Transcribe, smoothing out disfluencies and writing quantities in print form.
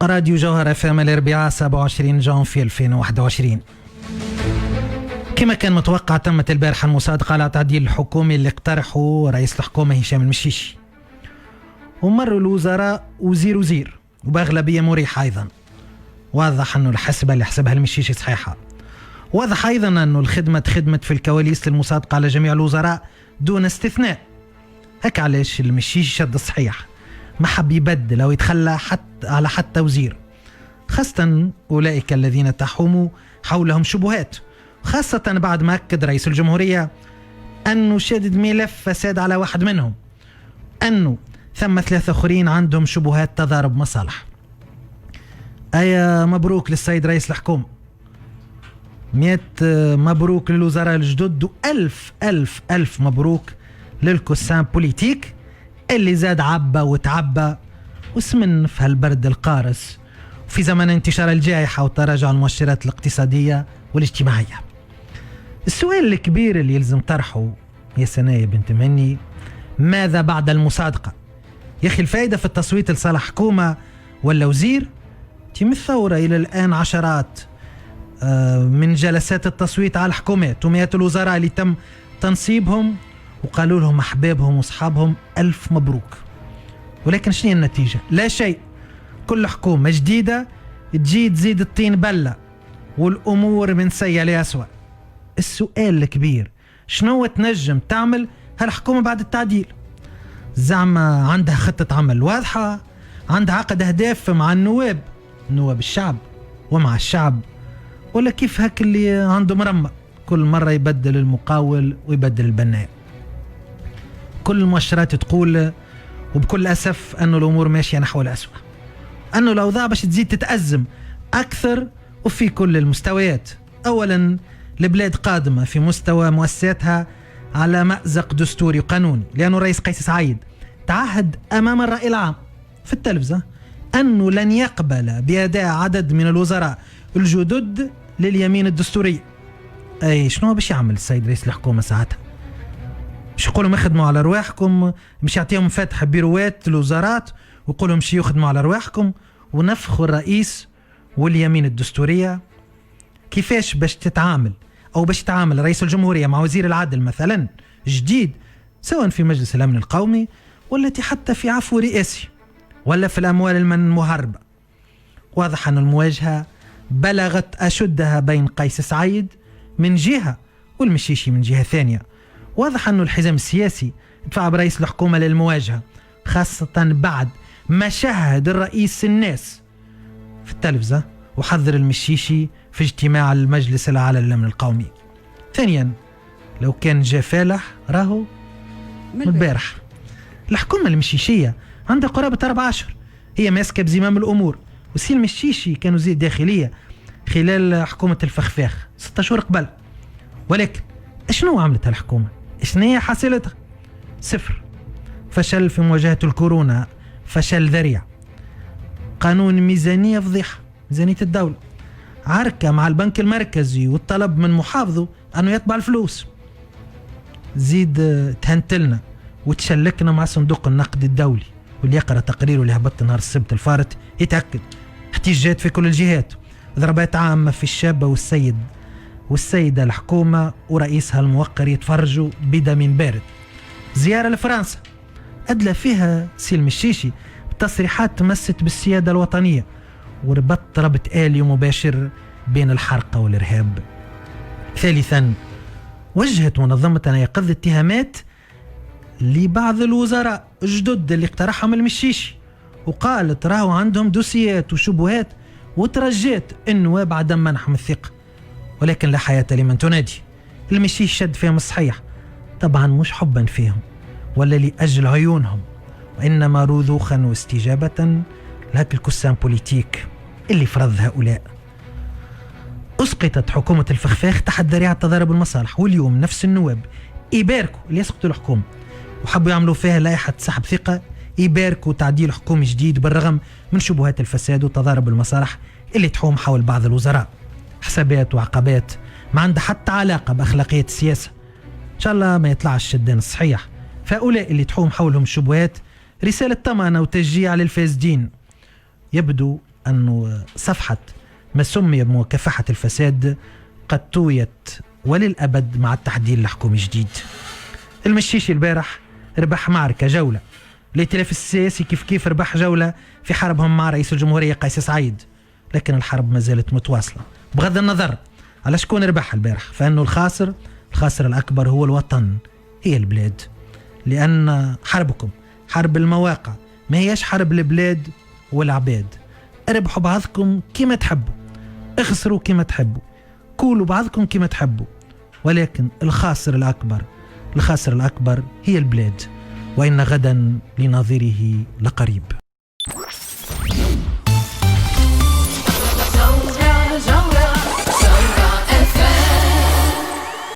راديو جوهر FM الاربعاء 27 جانفي 2021. كما كان متوقع تمت البارحة المصادقة على تعديل الحكومي اللي اقترحه رئيس الحكومة هشام المشيشي، ومروا الوزراء وزير وبأغلبية مريحة أيضا. واضح أنه الحسبة اللي حسبها المشيشي صحيحة. واضح أيضا أنه الخدمة خدمت في الكواليس للمصادقة على جميع الوزراء دون استثناء. هيك علاش المشيشي شد الصحيح، ما حب يبدل أو يتخلى حتى وزير، خاصة أولئك الذين تحوم حولهم شبهات، خاصة بعد ما أكد رئيس الجمهورية أنه شدد ملف فساد على واحد منهم، أنه ثم 3 آخرين عندهم شبهات تضارب مصالح. مبروك للسيد رئيس الحكومة، 100 مبروك للوزراء الجدد، وألف ألف ألف مبروك للكسان بوليتيك اللي زاد عبا وتعبى وسمن في هالبرد القارس في زمن انتشار الجائحة وتراجع المؤشرات الاقتصادية والاجتماعية. السؤال الكبير اللي يلزم طرحه يا سنايا بنت مهني، ماذا بعد المصادقة؟ يا أخي الفائدة في التصويت لصالح حكومة ولا وزير؟ تم الثورة إلى الآن عشرات من جلسات التصويت على الحكومات ومئات الوزراء اللي تم تنصيبهم، وقالوا لهم أحبابهم وأصحابهم ألف مبروك. ولكن شنو النتيجة؟ لا شيء. كل حكومة جديدة تجي تزيد الطين بلة والأمور من سيء لأسوأ. السؤال الكبير، شنو تنجم تعمل هالحكومة بعد التعديل؟ زعما عندها خطة عمل واضحة؟ عندها عقد أهداف مع النواب، نواب الشعب ومع الشعب، ولا كيف هك اللي عنده مرمى كل مرة يبدل المقاول ويبدل البناء؟ كل المؤشرات تقول وبكل أسف أنه الأمور ماشية نحو الأسوأ، أنه الأوضاع باش تزيد تتأزم أكثر وفي كل المستويات. أولا البلاد قادمة في مستوى مؤسساتها على مأزق دستوري وقانوني، لأنه الرئيس قيس سعيد تعهد أمام الرأي العام في التلفزة أنه لن يقبل بأداء عدد من الوزراء الجدد لليمين الدستورية. أي شنو باش يعمل السيد رئيس الحكومة ساعتها؟ مش يقولوا يخدموا على رواحكم، مش يعطيهم فتح بيروات الوزارات ويقولوا مش يخدموا على رواحكم ونفخوا الرئيس واليمين الدستورية؟ كيفاش باش تتعامل أو باش يتعامل رئيس الجمهورية مع وزير العدل مثلا جديد، سواء في مجلس الأمن القومي ولا حتى في عفو رئاسي ولا في الأموال المهربة؟ واضح أن المواجهة بلغت أشدها بين قيس سعيد من جهة والمشيشي من جهة ثانية. واضح أن الحزام السياسي دفع برئيس الحكومة للمواجهة، خاصة بعد ما شاهد الرئيس الناس في التلفزة وحذر المشيشي في اجتماع المجلس الأعلى للأمن القومي. ثانيا لو كان جا فالح راهو من البارح. الحكومة المشيشية عندها قرابة 14 هي ماسكة بزمام الأمور، وسي المشيشي كان وزير داخلية خلال حكومة الفخفاخ 6 شهور قبل. ولكن شنو عملت الحكومة؟ شنو هي حاصلتها؟ 0. فشل في مواجهة الكورونا، فشل ذريع. قانون ميزانية فضيحة، ميزانية الدولة. عركة مع البنك المركزي والطلب من محافظه أنه يطبع الفلوس. زيد تهنتلنا وتشلكنا مع صندوق النقد الدولي، واللي يقرأ تقريره اللي هبط نهار السبت الفارت يتأكد احتجاجات في كل الجهات، ضربات عامة في الشابة والسيدة الحكومة ورئيسها الموقر يتفرجوا بدم بارد. زيارة لفرنسا أدلى فيها سي المشيشي بتصريحات تمست بالسيادة الوطنية وربط ربط آلي مباشر بين الحرقة والإرهاب. ثالثا وجهت منظمة يقظ اتهامات لبعض الوزراء الجدد اللي اقترحهم المشيشي، وقالت راهو عندهم دوسيات وشبهات وترجيت النواب عدم منحهم الثقة. ولكن لا حياة لمن تنادي. المشيشي شد فيهم الصحيح، طبعا مش حبا فيهم ولا لأجل عيونهم، وإنما رضوخا واستجابة لهك الكسان بوليتيك اللي فرض هؤلاء. أسقطت حكومة الفخفاخ تحت ذريعة تضارب المصالح، واليوم نفس النواب يباركوا اللي يسقطوا الحكومة وحبوا يعملوا فيها لائحة سحب ثقة، يباركوا تعديل حكومي جديد بالرغم من شبهات الفساد وتضارب المصالح اللي تحوم حول بعض الوزراء. حسابات وعقبات ما عندها حتى علاقة بأخلاقية السياسة. إن شاء الله ما يطلع الشدان الصحيح. فهؤلاء اللي تحوم حولهم الشبهات رسالة طمأنة وتشجيع للفاسدين. يبدو أنه صفحة ما سمي بمكافحة الفساد قد طويت وللأبد مع التحديث الحكومي الجديد. المشيشي البارح ربح معركة جولة، الائتلاف السياسي كيف ربح جولة في حربهم مع رئيس الجمهورية قيس سعيد، لكن الحرب ما زالت متواصلة بغض النظر على شكون ربح البارح، فإنه الخاسر الأكبر هو الوطن، هي البلاد. لأن حربكم حرب المواقع ما هيش حرب البلاد والعباد. اربحوا بعضكم كما تحبوا، اخسروا كما تحبوا، كولوا بعضكم كما تحبوا، ولكن الخاسر الأكبر هي البلاد، وإن غدا لناظره لقريب.